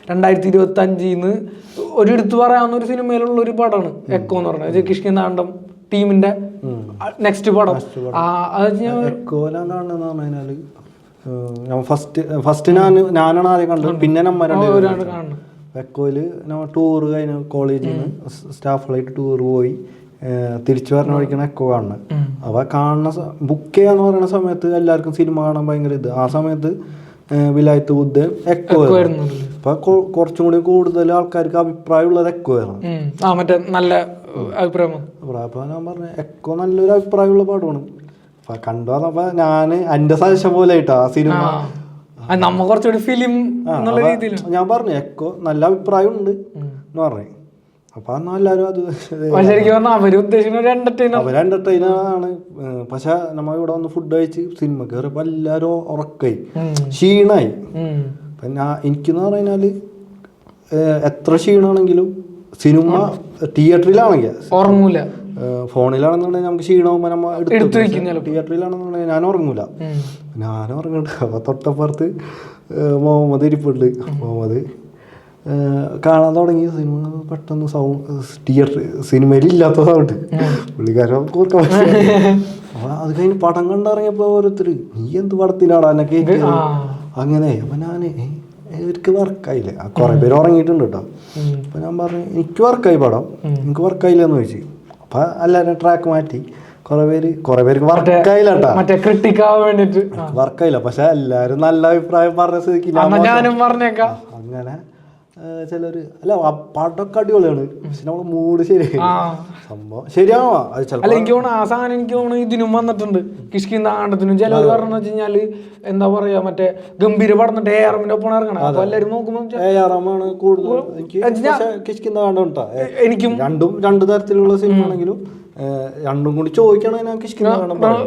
2025 ഒരു എടുത്തു പറയാവുന്ന ഒരു സിനിമയിലുള്ള ഒരു പടമാണ് എക്കോ എന്ന് പറഞ്ഞത്. കിഷ്കിന്താണ്ടം ടീമിന്റെ നെക്സ്റ്റ് പടം. ഫസ്റ്റ് ഞാനാണ് ആദ്യം കണ്ടത്. പിന്നെ എക്കോയില് നമ്മൾ ടൂറ് കഴിഞ്ഞ കോളേജിൽ നിന്ന് സ്റ്റാഫുകളായിട്ട് ടൂർ പോയി തിരിച്ചു പറഞ്ഞ വഴിക്കാണ് എക്കോ കാണുന്നത്. അപ്പൊ കാണുന്ന ബുക്ക് ചെയ്യാന്ന് പറയുന്ന സമയത്ത് എല്ലാവർക്കും സിനിമ കാണാൻ ഭയങ്കര ഇത്. ആ സമയത്ത് വിലായത്ത് ബുദ്ധ എക്കോ അപ്പൊ കുറച്ചും കൂടി കൂടുതൽ ആൾക്കാർക്ക് അഭിപ്രായം ഉള്ളത് എക്കോ ആയിരുന്നു. നല്ല അഭിപ്രായം. അപ്പൊ ഞാൻ പറഞ്ഞു എക്കോ നല്ലൊരു അഭിപ്രായമുള്ള പടമാണ്. അപ്പൊ കണ്ടു വന്നപ്പോ ഞാന് എന്റെ സജഷൻ പോലെ ആയിട്ടാ ആ സിനിമ നമ്മ കുറച്ചുകൂടി ഫിലിം ഞാൻ പറഞ്ഞു എക്കോ നല്ല അഭിപ്രായം ഉണ്ട് എന്ന് പറഞ്ഞു. അപ്പൊ അന്ന് എല്ലാരും അത് എന്റർടൈനറാണ്. പക്ഷെ നമ്മ ഇവിടെ വന്ന് ഫുഡ് കഴിച്ച് സിനിമ കയറിയപ്പോ എല്ലാരും ഉറക്കായി, ക്ഷീണായി. എനിക്കെന്ന് പറഞ്ഞാല് എത്ര ക്ഷീണമാണെങ്കിലും സിനിമ തിയേറ്ററിലാണെങ്കിൽ ഉറങ്ങൂല. ഫോണിലാണെന്നുണ്ടെങ്കിൽ നമുക്ക് ക്ഷീണമാകുമ്പോ നമ്മ എടുത്ത് തിയേറ്ററിലാണെന്നുണ്ടെങ്കിൽ ഞാൻ ഉറങ്ങൂല. ഞാൻ ഉറങ്ങുന്നുണ്ട്. അപ്പൊ തൊട്ടപ്പുറത്ത് മുഹമ്മദ് ഇരിപ്പുണ്ട്. മുഹമ്മദ് കാണാൻ തുടങ്ങി സിനിമ. പെട്ടെന്ന് സൗണ്ട് തിയേറ്റർ സിനിമയിൽ ഇല്ലാത്ത സൗണ്ട് പുള്ളിക്കാരൻ കൂർക്ക. അപ്പൊ അത് കഴിഞ്ഞ് പടം കണ്ടിറങ്ങിയപ്പോ ഓരോരുത്തർ നീ എന്ത് പടത്തിനാടാ എന്നെ കേട്ടത് അങ്ങനെ. അപ്പൊ ഞാന് എനിക്ക് വർക്കായില്ലേ. കുറെ പേര് ഉറങ്ങിയിട്ടുണ്ട് കേട്ടോ. അപ്പൊ ഞാൻ പറഞ്ഞു എനിക്ക് വർക്കായി പടം, എനിക്ക് വർക്കായില്ലെന്ന് ചോദിച്ചു. അപ്പൊ എല്ലാവരും ട്രാക്ക് മാറ്റി. കുറെ പേർക്ക് വർക്കായില്ല കേട്ടോ, വർക്കായില്ല. പക്ഷെ എല്ലാരും നല്ല അഭിപ്രായം പറഞ്ഞ സ്ഥിതിക്ക് അങ്ങനെ ചിലര് അല്ല പടമൊക്കെ അടിപൊളിയാണ്. പക്ഷെ നമ്മള് മൂഡ് ശരിയായി സംഭവം ശരിയാണോ അത് ചിലപ്പോ. എനിക്ക് തോന്നുന്നു ആ സാധനം എനിക്ക് തോന്നുന്നു ഇതിനും വന്നിട്ടുണ്ട്. കിഷ്കിന്താണ്ടത്തിനും ചിലർ പറഞ്ഞു വെച്ചാല് എന്താ പറയാ മറ്റേ ഗംഭീര പടന്നിട്ട് ARM ഒപ്പം ഇറങ്ങണം. അപ്പൊ എല്ലാരും നോക്കുമ്പോ ARM ആണ് കൂടുതൽ. എനിക്കും രണ്ടു തരത്തിലുള്ള സിനിമ ആണെങ്കിലും രണ്ടും കൂടി ചോദിക്കണമെങ്കിൽ ഞാൻ കിഷ്കിന്താണ്ടം